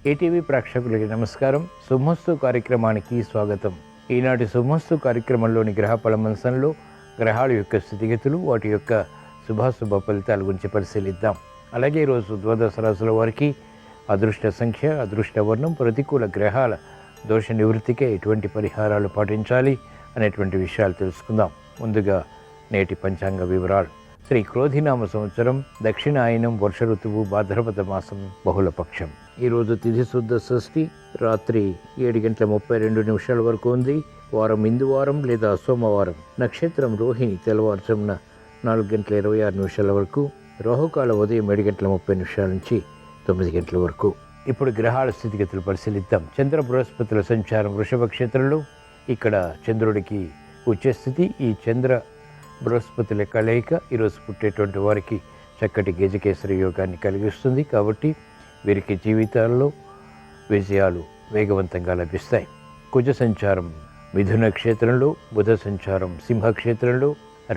ATV ప్రేక్షకులకి నమస్కారం. శుభమస్తు కార్యక్రమానికి స్వాగతం. ఈనాటి శుభమస్తు కార్యక్రమంలోని గ్రహ పరామర్శంలో గ్రహాల యొక్క స్థితిగతులు, వాటి యొక్క శుభాశుభ ఫలితాల గురించి పరిశీలిద్దాం. అలాగే ఈరోజు ద్వాదశ రాశుల వారికి అదృష్ట సంఖ్య, అదృష్ట వర్ణం, ప్రతికూల గ్రహాల దోష నివృత్తికే ఎటువంటి పరిహారాలు పాటించాలి అనేటువంటి విషయాలు తెలుసుకుందాం. ముందుగా నేటి పంచాంగ వివరాలు. శ్రీ క్రోధినామ సంవత్సరం, దక్షిణాయనం, వర్ష ఋతువు, భాద్రపద మాసం, బహుళపక్షం. ఈరోజు తిథి శుద్ధ షష్ఠి, రాత్రి 7:32 వరకు ఉంది. వారం ఇందువారం లేదా సోమవారం. నక్షత్రం రోహిణి, తెల్లవారుజామున 4:26 వరకు. రాహుకాల ఉదయం 7:30 నుంచి 9 గంటల వరకు. ఇప్పుడు గ్రహాల స్థితిగతులు పరిశీలిద్దాం. చంద్ర బృహస్పతుల సంచారం వృషభ క్షేత్రంలో. ఇక్కడ చంద్రుడికి ఉచ్చస్థితి. ఈ చంద్ర బృహస్పతుల కలయిక ఈరోజు పుట్టేటువంటి వారికి చక్కటి గజకేసరి యోగాన్ని కలిగిస్తుంది. కాబట్టి వీరికి జీవితాల్లో విజయాలు వేగవంతంగా లభిస్తాయి. కుజ సంచారం మిథున క్షేత్రంలో, బుధ సంచారం సింహక్షేత్రంలో,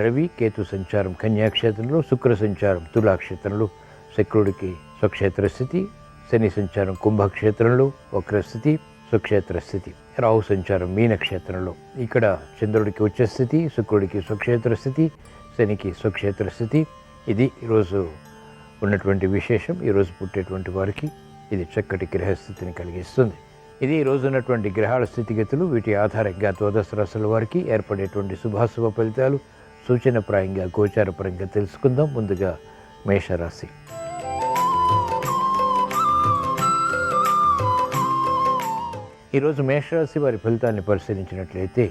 రవి కేతు సంచారం కన్యాక్షేత్రంలో, శుక్ర సంచారం తులాక్షేత్రంలో, శుక్రుడికి స్వక్షేత్ర స్థితి, శని సంచారం కుంభక్షేత్రంలో వక్రస్థితి, స్వక్షేత్ర స్థితి, రాహు సంచారం మీనక్షేత్రంలో. ఇక్కడ చంద్రుడికి ఉచ్చస్థితి, శుక్రుడికి స్వక్షేత్ర స్థితి, శనికి స్వక్షేత్ర స్థితి. ఇది ఈరోజు ఉన్నటువంటి విశేషం. ఈరోజు పుట్టేటువంటి వారికి ఇది చక్కటి గ్రహస్థితిని కలిగిస్తుంది. ఇది ఈరోజు ఉన్నటువంటి గ్రహాల స్థితిగతులు. వీటి ఆధారంగా ద్వాదశ రాశుల వారికి ఏర్పడేటువంటి శుభాశుభ ఫలితాలు సూచనప్రాయంగా గోచారపరంగా తెలుసుకుందాం. ముందుగా మేషరాశి. ఈరోజు మేషరాశి వారి ఫలితాన్ని పరిశీలించినట్లయితే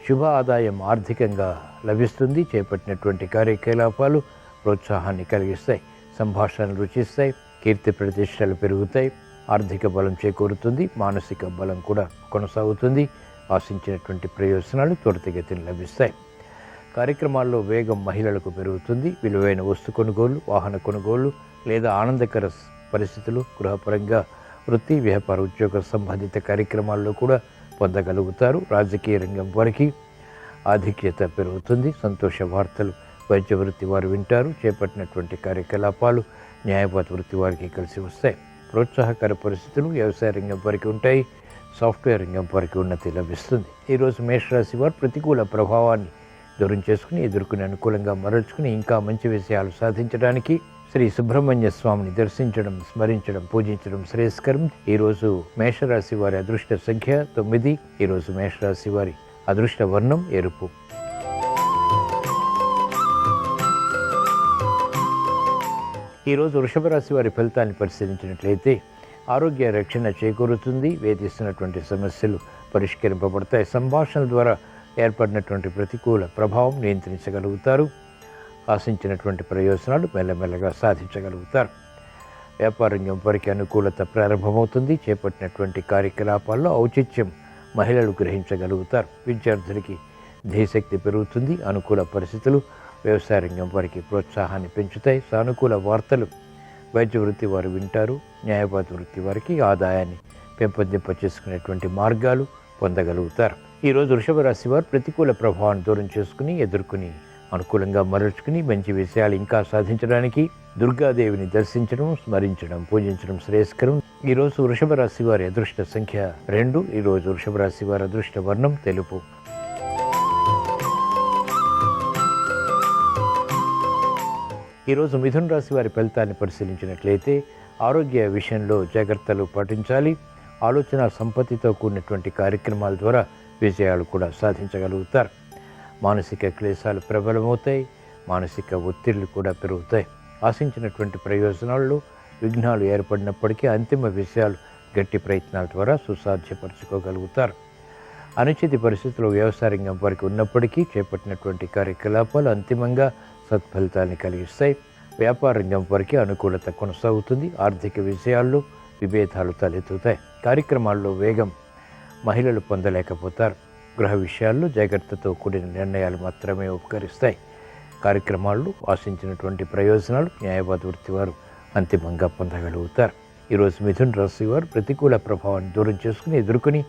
శుభ ఆదాయం ఆర్థికంగా లభిస్తుంది. చేపట్టినటువంటి కార్యకలాపాలు ప్రోత్సాహాన్ని కలిగిస్తాయి. సంభాషణలు రుచిస్తాయి. కీర్తి ప్రతిష్టలు పెరుగుతాయి. ఆర్థిక బలం చేకూరుతుంది. మానసిక బలం కూడా కొనసాగుతుంది. ఆశించినటువంటి ప్రయోజనాలు త్వరితగతిని లభిస్తాయి. కార్యక్రమాల్లో వేగం మహిళలకు పెరుగుతుంది. విలువైన వస్తు కొనుగోలు, వాహన కొనుగోలు లేదా ఆనందకర పరిస్థితులు గృహపరంగా, వృత్తి, వ్యాపార, ఉద్యోగ సంబంధిత కార్యక్రమాల్లో కూడా పొందగలుగుతారు. రాజకీయ రంగం వారికి ఆధిక్యత పెరుగుతుంది. సంతోష వార్తలు వైద్య వృత్తి వారు వింటారు. చేపట్టినటువంటి కార్యకలాపాలు న్యాయవాద వృత్తి వారికి కలిసి వస్తాయి. ప్రోత్సాహకర పరిస్థితులు వ్యవసాయ రంగం వారికి ఉంటాయి. సాఫ్ట్వేర్ రంగం వారికి ఉన్నతి లభిస్తుంది. ఈరోజు మేషరాశి వారు ప్రతికూల ప్రభావాన్ని దూరం చేసుకుని, ఎదుర్కొని, అనుకూలంగా మరల్చుకుని ఇంకా మంచి విషయాలు సాధించడానికి శ్రీ సుబ్రహ్మణ్య స్వామిని దర్శించడం, స్మరించడం, పూజించడం శ్రేయస్కరం. ఈరోజు మేషరాశి వారి అదృష్ట సంఖ్య 9. ఈరోజు మేషరాశి వారి అదృష్ట వర్ణం ఎరుపు. ఈరోజు వృషభ రాశి వారి ఫలితాన్ని పరిశీలించినట్లయితే ఆరోగ్య రక్షణ చేకూరుతుంది. వేధిస్తున్నటువంటి సమస్యలు పరిష్కరింపబడతాయి. సంభాషణల ద్వారా ఏర్పడినటువంటి ప్రతికూల ప్రభావం నియంత్రించగలుగుతారు. ఆశించినటువంటి ప్రయోజనాలు మెల్లమెల్లగా సాధించగలుగుతారు. వ్యాపార రంగం వారికి అనుకూలత ప్రారంభమవుతుంది. చేపట్టినటువంటి కార్యకలాపాల్లో ఔచిత్యం మహిళలు గ్రహించగలుగుతారు. విద్యార్థులకి ధ్యేయశక్తి పెరుగుతుంది. అనుకూల పరిస్థితులు వ్యవసాయ రంగం వారికి ప్రోత్సాహాన్ని పెంచుతాయి. సానుకూల వార్తలు వైద్య వృత్తి వారు వింటారు. న్యాయవాద వృత్తి వారికి ఆదాయాన్ని పెంపొందింపచేసుకునేటువంటి మార్గాలు పొందగలుగుతారు. ఈరోజు వృషభ రాశి వారు ప్రతికూల ప్రభావాన్ని దూరం చేసుకుని, ఎదుర్కొని, అనుకూలంగా మరల్చుకుని మంచి విషయాలు ఇంకా సాధించడానికి దుర్గాదేవిని దర్శించడం, స్మరించడం, పూజించడం శ్రేయస్కరం. ఈరోజు వృషభ రాశి వారి అదృష్ట సంఖ్య 2. ఈరోజు వృషభ రాశి వారి అదృష్ట వర్ణం తెలుపు. ఈరోజు మిథున రాశి వారి ఫలితాన్ని పరిశీలించినట్లయితే ఆరోగ్య విషయంలో జాగ్రత్తలు పాటించాలి. ఆలోచన సంపత్తితో కూడినటువంటి కార్యక్రమాల ద్వారా విజయాలు కూడా సాధించగలుగుతారు. మానసిక క్లేశాలు ప్రబలమవుతాయి. మానసిక ఒత్తిళ్లు కూడా పెరుగుతాయి. ఆశించినటువంటి ప్రయోజనాల్లో విఘ్నాలు ఏర్పడినప్పటికీ అంతిమ విషయాలు గట్టి ప్రయత్నాల ద్వారా సుసాధ్యపరచుకోగలుగుతారు. అనుచిత పరిస్థితులు వ్యవసాయ రంగం వారికి ఉన్నప్పటికీ చేపట్టినటువంటి కార్యకలాపాలు అంతిమంగా సత్ఫలితాన్ని కలిగిస్తాయి. వ్యాపార రంగం వారికి అనుకూలత కొనసాగుతుంది. ఆర్థిక విషయాల్లో విభేదాలు తలెత్తుతాయి. కార్యక్రమాల్లో వేగం మహిళలు పొందలేకపోతారు. గృహ విషయాల్లో జాగ్రత్తతో కూడిన నిర్ణయాలు మాత్రమే ఉపకరిస్తాయి. కార్యక్రమాల్లో ఆశించినటువంటి ప్రయోజనాలు న్యాయవాద వృత్తి వారు అంతిమంగా పొందగలుగుతారు. ఈరోజు మిథున రాశి వారు ప్రతికూల ప్రభావాన్ని దూరం చేసుకుని, ఎదుర్కొని,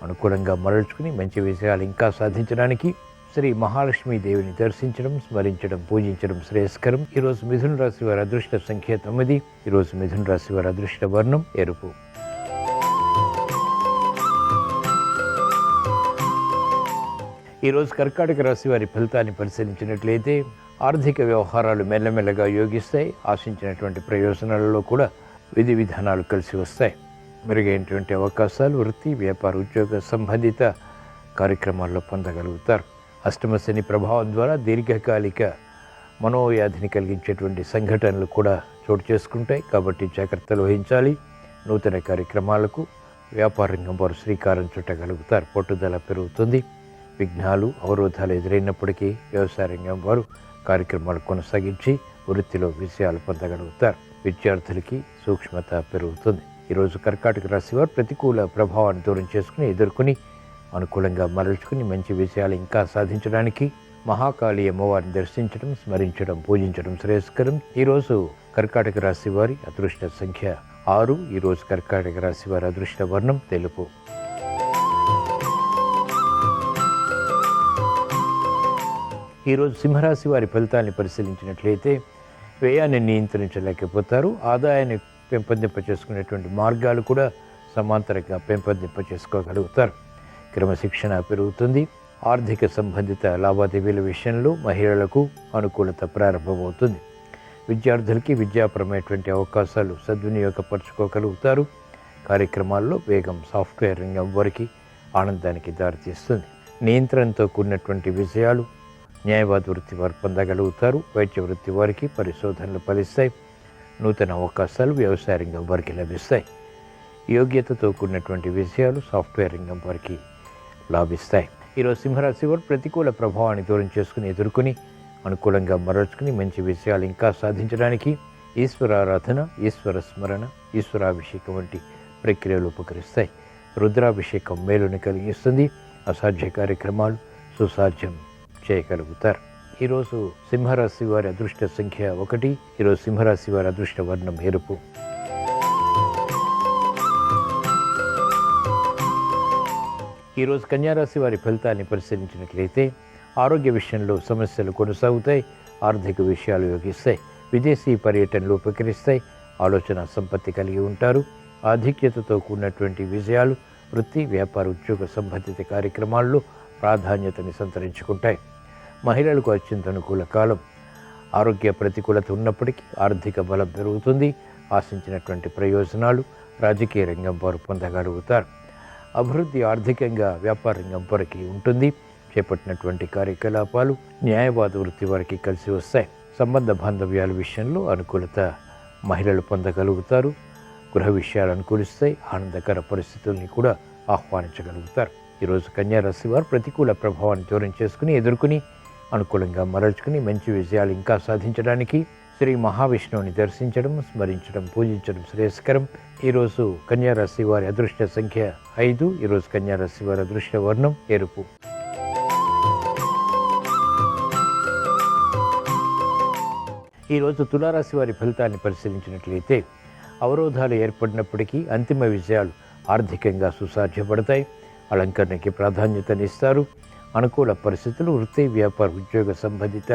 అనుకూలంగా మరల్చుకుని మంచి విషయాలు ఇంకా సాధించడానికి శ్రీ మహాలక్ష్మీదేవిని దర్శించడం, స్మరించడం, పూజించడం శ్రేయస్కరం. ఈరోజు మిథున రాశి వారి అదృష్ట సంఖ్య 9. ఈరోజు మిథున రాశి వారి అదృష్ట వర్ణం ఎరుపు. ఈరోజు కర్కాటక రాశి వారి ఫలితాన్ని పరిశీలించినట్లయితే ఆర్థిక వ్యవహారాలు మెల్లమెల్లగా యోగిస్తాయి. ఆశించినటువంటి ప్రయోజనాలలో కూడా విధి విధానాలు కలిసి వస్తాయి. మెరుగైనటువంటి అవకాశాలు వృత్తి, వ్యాపార, ఉద్యోగ సంబంధిత కార్యక్రమాల్లో పొందగలుగుతారు. అష్టమ శని ప్రభావం ద్వారా దీర్ఘకాలిక మనోవ్యాధిని కలిగించేటువంటి సంఘటనలు కూడా చోటు చేసుకుంటాయి. కాబట్టి జాగ్రత్తలు వహించాలి. నూతన కార్యక్రమాలకు వ్యాపార రంగం వారు శ్రీకారం చుట్టగలుగుతారు. పట్టుదల పెరుగుతుంది. విఘ్నాలు, అవరోధాలు ఎదురైనప్పటికీ వ్యవసాయ రంగం వారు కార్యక్రమాలు కొనసాగించి వృత్తిలో విజయాలు పొందగలుగుతారు. విద్యార్థులకి సూక్ష్మత పెరుగుతుంది. ఈరోజు కర్కాటక రాశి వారు ప్రతికూల ప్రభావాన్ని దూరం చేసుకుని ఎదుర్కొని అనుకూలంగా మరల్చుకుని మంచి విజయాలు ఇంకా సాధించడానికి మహాకాళి అమ్మవారిని దర్శించడం, స్మరించడం, పూజించడం శ్రేయస్కరం. ఈరోజు కర్కాటక రాశి వారి అదృష్ట సంఖ్య 6. ఈరోజు కర్కాటక రాశి వారి అదృష్ట వర్ణం తెలుపు. ఈరోజు సింహరాశి వారి ఫలితాన్ని పరిశీలించినట్లయితే వ్యయాన్ని నియంత్రించలేకపోతారు. ఆదాయాన్ని పెంపొందింపచేసుకునేటువంటి మార్గాలు కూడా సమాంతరంగా పెంపొందింపచేసుకోగలుగుతారు. క్రమశిక్షణ పెరుగుతుంది. ఆర్థిక సంబంధిత లావాదేవీల విషయంలో మహిళలకు అనుకూలత ప్రారంభమవుతుంది. విద్యార్థులకి విద్యాపరమైనటువంటి అవకాశాలు సద్వినియోగపరచుకోగలుగుతారు. కార్యక్రమాల్లో వేగం సాఫ్ట్వేర్ రంగం వారికి ఆనందానికి దారితీస్తుంది. నియంత్రణతో కూడినటువంటి విజయాలు న్యాయవాద వృత్తి వారు పొందగలుగుతారు. వైద్య వృత్తి వారికి పరిశోధనలు ఫలిస్తాయి. నూతన అవకాశాలు వ్యవసాయ రంగం వారికి లభిస్తాయి. యోగ్యతతో కూడినటువంటి విజయాలు సాఫ్ట్వేర్ రంగం వారికి లాభిస్తాయి. ఈరోజు సింహరాశి వారు ప్రతికూల ప్రభావాన్ని దూరం చేసుకుని ఎదుర్కొని అనుకూలంగా మరల్చుకుని మంచి విజయాలు ఇంకా సాధించడానికి ఈశ్వరారాధన, ఈశ్వర స్మరణ, ఈశ్వరాభిషేకం వంటి ప్రక్రియలు ఉపకరిస్తాయి. రుద్రాభిషేకం మేలుని కలిగిస్తుంది. అసాధ్య కార్యక్రమాలు సుసాధ్యం చేయగలుగుతారు. ఈరోజు సింహరాశి వారి అదృష్ట సంఖ్య 1. ఈరోజు సింహరాశి వారి అదృష్ట వర్ణం ఎరుపు. ఈరోజు కన్యారాశి వారి ఫలితాన్ని పరిశీలించినట్లయితే ఆరోగ్య విషయంలో సమస్యలు కొనసాగుతాయి. ఆర్థిక విషయాలు యోగిస్తాయి. విదేశీ పర్యటనలు ఉపకరిస్తాయి. ఆలోచన సంపత్తి కలిగి ఉంటారు. ఆధిక్యతతో కూడినటువంటి విజయాలు వృత్తి, వ్యాపార, ఉద్యోగ సంబంధిత కార్యక్రమాల్లో ప్రాధాన్యతని సంతరించుకుంటాయి. మహిళలకు అత్యంత అనుకూల కాలం. ఆరోగ్య ప్రతికూలత ఉన్నప్పటికీ ఆర్థిక బలం పెరుగుతుంది. ఆశించినటువంటి ప్రయోజనాలు రాజకీయ రంగం వారు పొందగలుగుతారు. అభివృద్ధి ఆర్థికంగా వ్యాపార రంగం వారికి ఉంటుంది. చేపట్టినటువంటి కార్యకలాపాలు న్యాయవాద వృత్తి వారికి కలిసి వస్తాయి. సంబంధ బాంధవ్యాల విషయంలో అనుకూలత మహిళలు పొందగలుగుతారు. గృహ విషయాలు అనుకూలిస్తాయి. ఆనందకర పరిస్థితుల్ని కూడా ఆహ్వానించగలుగుతారు. ఈరోజు కన్యారాశి వారు ప్రతికూల ప్రభావాన్ని దూరం చేసుకుని ఎదుర్కొని అనుకూలంగా మరల్చుకుని మంచి విజయాలు ఇంకా సాధించడానికి శ్రీ మహావిష్ణువుని దర్శించడం, స్మరించడం, పూజించడం శ్రేయస్కరం. ఈరోజు కన్యారాశి వారి అదృష్ట సంఖ్య 5. ఈరోజు కన్యారాశి వారి అదృష్ట వర్ణం ఎరుపు. ఈరోజు తులారాశి వారి ఫలితాన్ని పరిశీలించినట్లయితే అవరోధాలు ఏర్పడినప్పటికీ అంతిమ విజయాలు ఆర్థికంగా సుసాధ్యపడతాయి. అలంకరణకి ప్రాధాన్యతనిస్తారు. అనుకూల పరిస్థితులు వృత్తి, వ్యాపార, ఉద్యోగ సంబంధిత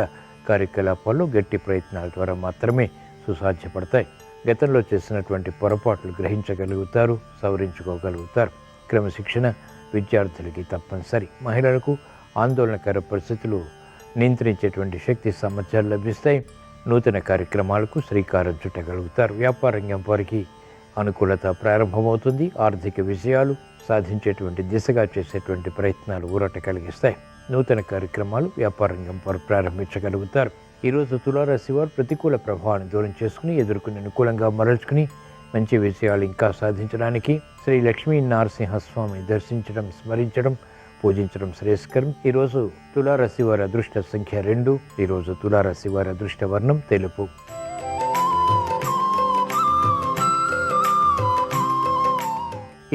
కార్యకలాపాల్లో గట్టి ప్రయత్నాల ద్వారా మాత్రమే సుసాధ్యపడతాయి. గతంలో చేసినటువంటి పొరపాట్లు గ్రహించగలుగుతారు, సవరించుకోగలుగుతారు. క్రమశిక్షణ విద్యార్థులకి తప్పనిసరి. మహిళలకు ఆందోళనకర పరిస్థితులు నియంత్రించేటువంటి శక్తి సామర్థ్యాలు లభిస్తాయి. నూతన కార్యక్రమాలకు శ్రీకారం చుట్టగలుగుతారు. వ్యాపార రంగం వారికి అనుకూలత ప్రారంభమవుతుంది. ఆర్థిక విజయాలు సాధించేటువంటి దిశగా చేసేటువంటి ప్రయత్నాలు ఊరట కలిగిస్తాయి. నూతన కార్యక్రమాలు వ్యాపార రంగం వారు ప్రారంభించగలుగుతారు. ఈరోజు తులారాశి వారు ప్రతికూల ప్రభావాన్ని దూరం చేసుకుని ఎదుర్కొని అనుకూలంగా మరల్చుకుని మంచి విజయాలు ఇంకా సాధించడానికి శ్రీ లక్ష్మీ నరసింహస్వామిని దర్శించడం, స్మరించడం, పూజించడం శ్రేయస్కరం. ఈరోజు తులారాశి వారి అదృష్ట సంఖ్య 2. ఈరోజు తులారాశి వారి అదృష్ట వర్ణం తెలుపు.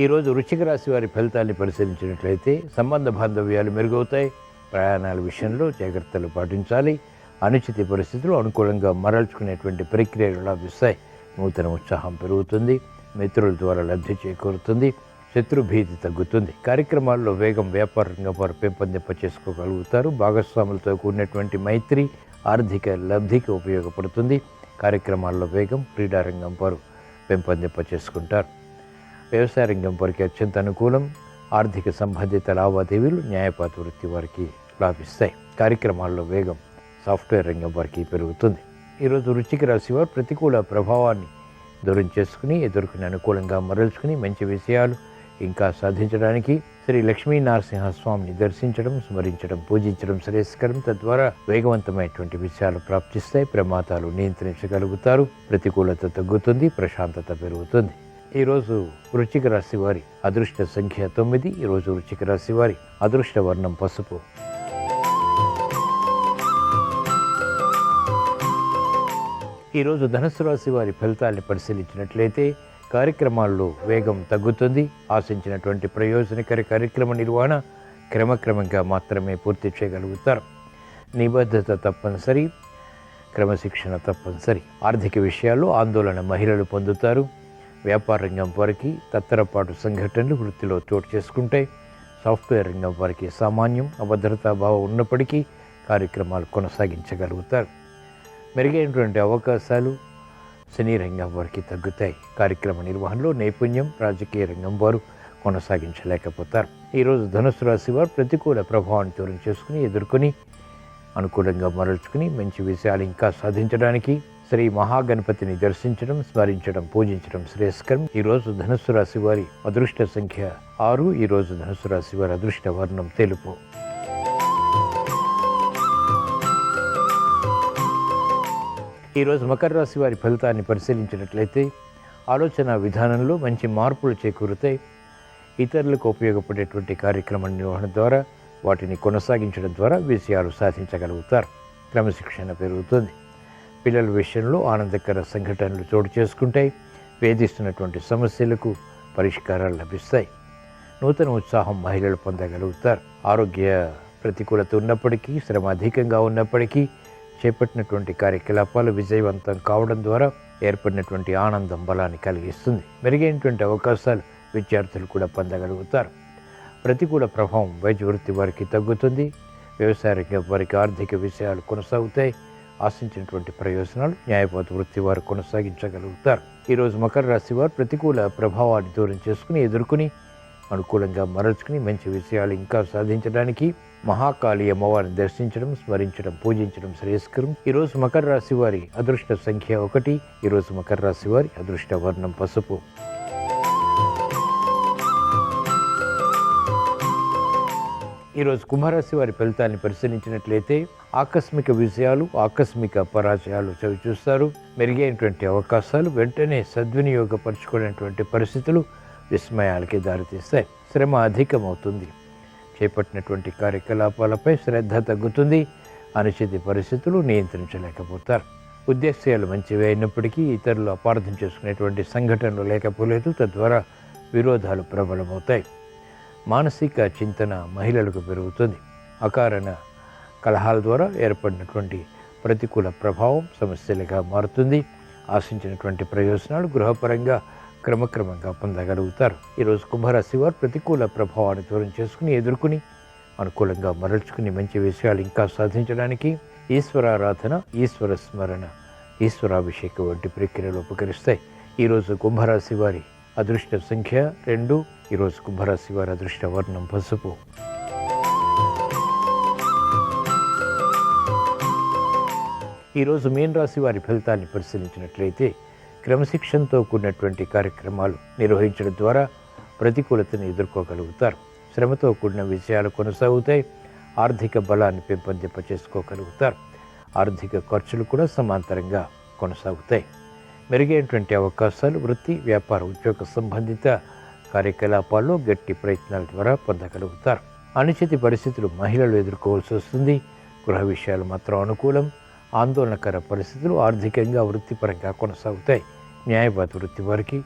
ఈరోజు వృశ్చిక రాశి వారి ఫలితాన్ని పరిశీలించినట్లయితే సంబంధ బాంధవ్యాలు మెరుగవుతాయి. ప్రయాణాల విషయంలో జాగ్రత్తలు పాటించాలి. అనుచిత పరిస్థితులు అనుకూలంగా మరల్చుకునేటువంటి ప్రక్రియలు లభిస్తాయి. నూతన ఉత్సాహం పెరుగుతుంది. మిత్రుల ద్వారా లబ్ధి చేకూరుతుంది. శత్రుభీతి తగ్గుతుంది. కార్యక్రమాల్లో వేగం వ్యాపార రంగం వారు పెంపొందింప చేసుకోగలుగుతారు. భాగస్వాములతో కూడినటువంటి మైత్రి ఆర్థిక లబ్ధికి ఉపయోగపడుతుంది. కార్యక్రమాల్లో వేగం క్రీడారంగం వారు పెంపొందింప చేసుకుంటారు. వ్యవసాయ రంగం వారికి అత్యంత అనుకూలం. ఆర్థిక సంబంధిత లావాదేవీలు న్యాయపాత వృత్తి వారికి లాభిస్తాయి. కార్యక్రమాల్లో వేగం సాఫ్ట్వేర్ రంగం వారికి పెరుగుతుంది. ఈరోజు వృశ్చిక రాశి వారు ప్రతికూల ప్రభావాన్ని దూరం చేసుకుని ఎదుర్కొని అనుకూలంగా మరల్చుకుని మంచి విషయాలు ఇంకా సాధించడానికి శ్రీ లక్ష్మీ నరసింహస్వామిని దర్శించడం, స్మరించడం, పూజించడం శ్రేయస్కరం. తద్వారా వేగవంతమైనటువంటి విషయాలు ప్రాప్తిస్తాయి. ప్రమాదాలు నియంత్రించగలుగుతారు. ప్రతికూలత తగ్గుతుంది. ప్రశాంతత పెరుగుతుంది. ఈరోజు వృశ్చిక రాశి వారి అదృష్ట సంఖ్య 9. ఈరోజు వృశ్చిక రాశి వారి అదృష్ట వర్ణం పసుపు. ఈరోజు ధనుస్సు రాశి వారి ఫలితాన్ని పరిశీలించినట్లయితే కార్యక్రమాల్లో వేగం తగ్గుతుంది. ఆశించినటువంటి ప్రయోజనకర కార్యక్రమ నిర్వహణ క్రమక్రమంగా మాత్రమే పూర్తి చేయగలుగుతారు. నిబద్ధత తప్పనిసరి, క్రమశిక్షణ తప్పనిసరి. ఆర్థిక విషయాల్లో ఆందోళన మహిళలు పొందుతారు. వ్యాపార రంగం వారికి తత్తరపాటు సంఘటనలు వృత్తిలో చోటు చేసుకుంటాయి. సాఫ్ట్వేర్ రంగం వారికి సామాన్యం, అభద్రతాభావం ఉన్నప్పటికీ కార్యక్రమాలు కొనసాగించగలుగుతారు. మెరుగైనటువంటి అవకాశాలు సినీ రంగం వారికి తగ్గుతాయి. కార్యక్రమ నిర్వహణలో నైపుణ్యం రాజకీయ రంగం వారు కొనసాగించలేకపోతారు. ఈరోజు ధనుస్సు రాశి వారు ప్రతికూల ప్రభావాన్ని దూరం చేసుకుని ఎదుర్కొని అనుకూలంగా మరల్చుకుని మంచి విషయాలు ఇంకా సాధించడానికి శ్రీ మహాగణపతిని దర్శించడం, స్మరించడం, పూజించడం శ్రేయస్కరం. ఈరోజు ధనుస్సు రాశి వారి అదృష్ట సంఖ్య 6. ఈరోజు ధనుస్సు రాశి వారి అదృష్ట వర్ణం తెలుపు. ఈరోజు మకర రాశి వారి ఫలితాన్ని పరిశీలించినట్లయితే ఆలోచన విధానంలో మంచి మార్పులు చేకూరుతాయి. ఇతరులకు ఉపయోగపడేటువంటి కార్యక్రమ నిర్వహణ ద్వారా వాటిని కొనసాగించడం ద్వారా విజయాలు సాధించగలుగుతారు. క్రమశిక్షణ పెరుగుతుంది. పిల్లల విషయంలో ఆనందకర సంఘటనలు చోటు చేసుకుంటాయి. వేధిస్తున్నటువంటి సమస్యలకు పరిష్కారాలు లభిస్తాయి. నూతన ఉత్సాహం మహిళలు పొందగలుగుతారు. ఆరోగ్య ప్రతికూలత ఉన్నప్పటికీ, శ్రమ అధికంగా ఉన్నప్పటికీ చేపట్టినటువంటి కార్యకలాపాలు విజయవంతం కావడం ద్వారా ఏర్పడినటువంటి ఆనందం బలాన్ని కలిగిస్తుంది. మెరుగైనటువంటి అవకాశాలు విద్యార్థులు కూడా పొందగలుగుతారు. ప్రతికూల ప్రభావం వైద్య వృత్తి వారికి తగ్గుతుంది. వ్యవసాయ రంగం వారికి ఆర్థిక విషయాలు కొనసాగుతాయి. ఆశించినటువంటి ప్రయోజనాలు న్యాయవాద వృత్తి వారు కొనసాగించగలుగుతారు. ఈరోజు మకర రాశి వారు ప్రతికూల ప్రభావాన్ని దూరం చేసుకుని ఎదుర్కొని అనుకూలంగా మరల్చుకుని మంచి విషయాలు ఇంకా సాధించడానికి మహాకాళి అమ్మవారిని దర్శించడం, స్మరించడం, పూజించడం శ్రేయస్కరం. ఈరోజు మకర రాశి వారి అదృష్ట సంఖ్య 1. ఈరోజు మకర రాశి వారి అదృష్ట వర్ణం పసుపు. ఈరోజు కుంభరాశి వారి ఫలితాన్ని పరిశీలించినట్లయితే ఆకస్మిక విజయాలు, ఆకస్మిక పరాజయాలు చవిచూస్తారు. మెరుగైనటువంటి అవకాశాలు వెంటనే సద్వినియోగపరచుకునేటువంటి పరిస్థితులు విస్మయాలకి దారితీస్తాయి. శ్రమ అధికమవుతుంది. చేపట్టినటువంటి కార్యకలాపాలపై శ్రద్ధ తగ్గుతుంది. అనిశ్చిత పరిస్థితులు నియంత్రించలేకపోతారు. ఉద్దేశ్యాలు మంచివి అయినప్పటికీ ఇతరులు అపార్థం చేసుకునేటువంటి సంఘటనలు లేకపోలేదు. తద్వారా విరోధాలు ప్రబలమవుతాయి. మానసిక చింతన మహిళలకు పెరుగుతుంది. అకారణ కలహాల ద్వారా ఏర్పడినటువంటి ప్రతికూల ప్రభావం సమస్యలుగా మారుతుంది. ఆశించినటువంటి ప్రయోజనాలు గృహపరంగా క్రమక్రమంగా పొందగలుగుతారు. ఈరోజు కుంభరాశి వారు ప్రతికూల ప్రభావాన్ని దూరం చేసుకుని ఎదుర్కొని అనుకూలంగా మరల్చుకుని మంచి విషయాలు ఇంకా సాధించడానికి ఈశ్వరారాధన, ఈశ్వర స్మరణ, ఈశ్వరాభిషేకం వంటి ప్రక్రియలు ఉపకరిస్తాయి. ఈరోజు కుంభరాశి వారి అదృష్ట సంఖ్య 2. ఈరోజు కుంభరాశి వారి అదృష్ట వర్ణం పసుపు. ఈరోజు మీన రాశి వారి ఫలితాన్ని పరిశీలించినట్లయితే క్రమశిక్షణతో కూడినటువంటి కార్యక్రమాలు నిర్వహించడం ద్వారా ప్రతికూలతను ఎదుర్కోగలుగుతారు. శ్రమతో కూడిన విషయాలు కొనసాగుతాయి. ఆర్థిక బలాన్ని పెంపొందింపచేసుకోగలుగుతారు. ఆర్థిక ఖర్చులు కూడా సమాంతరంగా కొనసాగుతాయి. మెరుగైనటువంటి అవకాశాలు వృత్తి, వ్యాపార, ఉద్యోగ సంబంధిత కార్యకలాపాల్లో గట్టి ప్రయత్నాల ద్వారా పొందగలుగుతారు. అనిశ్చిత పరిస్థితులు మహిళలు ఎదుర్కోవాల్సి వస్తుంది. గృహ విషయాలు మాత్రం అనుకూలం. ఆందోళనకర పరిస్థితులు ఆర్థికంగా, వృత్తిపరంగా కొనసాగుతాయి. న్యాయవాద వృత్తి వారికి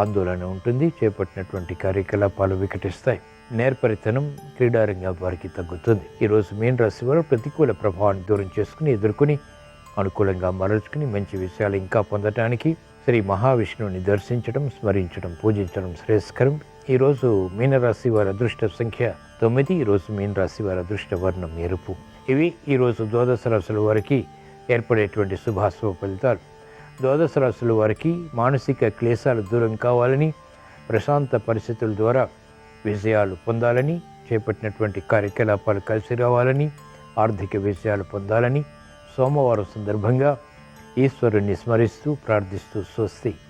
ఆందోళన ఉంటుంది. చేపట్టినటువంటి కార్యకలాపాలు వికటిస్తాయి. నేర్పరితనం క్రీడారంగం వారికి తగ్గుతుంది. ఈరోజు మీన రాశి వారు ప్రతికూల ప్రభావాన్ని దూరం చేసుకుని ఎదుర్కొని అనుకూలంగా మరల్చుకుని మంచి విషయాలు ఇంకా పొందటానికి శ్రీ మహావిష్ణువుని దర్శించడం, స్మరించడం, పూజించడం శ్రేయస్కరం. ఈరోజు మీనరాశి వారి అదృష్ట సంఖ్య 9. ఈరోజు మీనరాశి వారి అదృష్ట వర్ణం ఎరుపు. ఇవి ఈరోజు ద్వాదశ రాశుల వారికి ఏర్పడేటువంటి శుభాశుభ ఫలితాలు. ద్వాదశ రాశుల వారికి మానసిక క్లేశాలు దూరం కావాలని, ప్రశాంత పరిస్థితుల ద్వారా విజయాలు పొందాలని, చేపట్టినటువంటి కార్యకలాపాలు కలిసి రావాలని, ఆర్థిక విజయాలు పొందాలని సోమవారం సందర్భంగా ఈశ్వరుణ్ణి స్మరిస్తూ ప్రార్థిస్తూ స్వస్తి.